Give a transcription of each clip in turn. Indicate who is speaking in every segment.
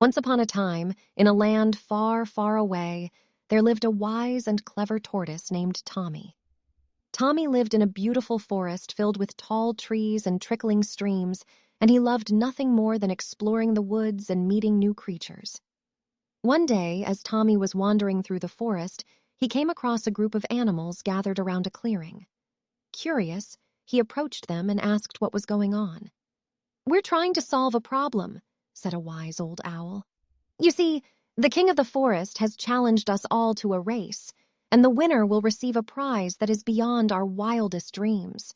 Speaker 1: Once upon a time, in a land far, far away, there lived a wise and clever tortoise named Tommy. Tommy lived in a beautiful forest filled with tall trees and trickling streams, and he loved nothing more than exploring the woods and meeting new creatures. One day, as Tommy was wandering through the forest, he came across a group of animals gathered around a clearing. Curious, he approached them and asked what was going on. "We're trying to solve a problem," said a wise old owl. "You see, the king of the forest has challenged us all to a race, and the winner will receive a prize that is beyond our wildest dreams.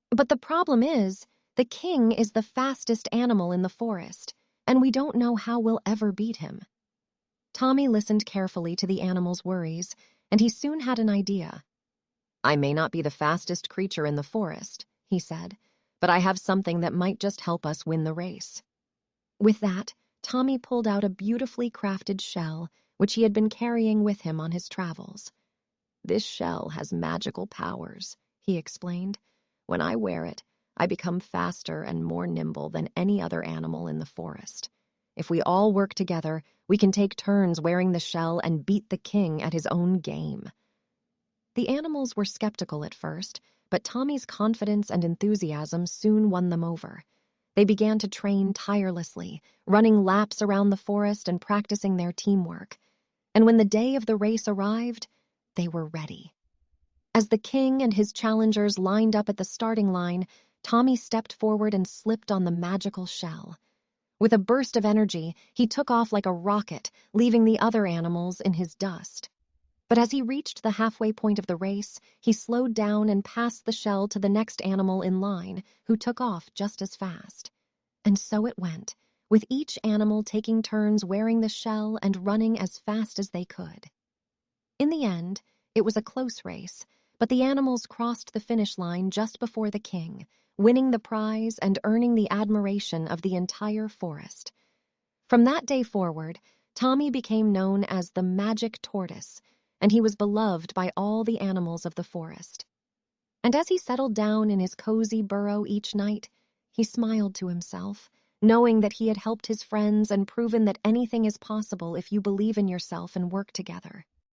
Speaker 1: But the problem is, the king is the fastest animal in the forest, and we don't know how we'll ever beat him." Tommy listened carefully to the animals' worries, and he soon had an idea. "I may not be the fastest creature in the forest," he said, "but I have something that might just help us win the race." With that, Tommy pulled out a beautifully crafted shell, which he had been carrying with him on his travels. "This shell has magical powers," he explained. "When I wear it, I become faster and more nimble than any other animal in the forest. If we all work together, we can take turns wearing the shell and beat the king at his own game." The animals were skeptical at first, but Tommy's confidence and enthusiasm soon won them over. They began to train tirelessly, running laps around the forest and practicing their teamwork. And when the day of the race arrived, they were ready. As the king and his challengers lined up at the starting line, Tommy stepped forward and slipped on the magical shell. With a burst of energy, he took off like a rocket, leaving the other animals in his dust. But as he reached the halfway point of the race, he slowed down and passed the shell to the next animal in line, who took off just as fast. And so it went, with each animal taking turns wearing the shell and running as fast as they could. In the end, it was a close race, but the animals crossed the finish line just before the king, winning the prize and earning the admiration of the entire forest. From that day forward, Tommy became known as the Magic Tortoise, and he was beloved by all the animals of the forest. And as he settled down in his cozy burrow each night, he smiled to himself, knowing that he had helped his friends and proven that anything is possible if you believe in yourself and work together.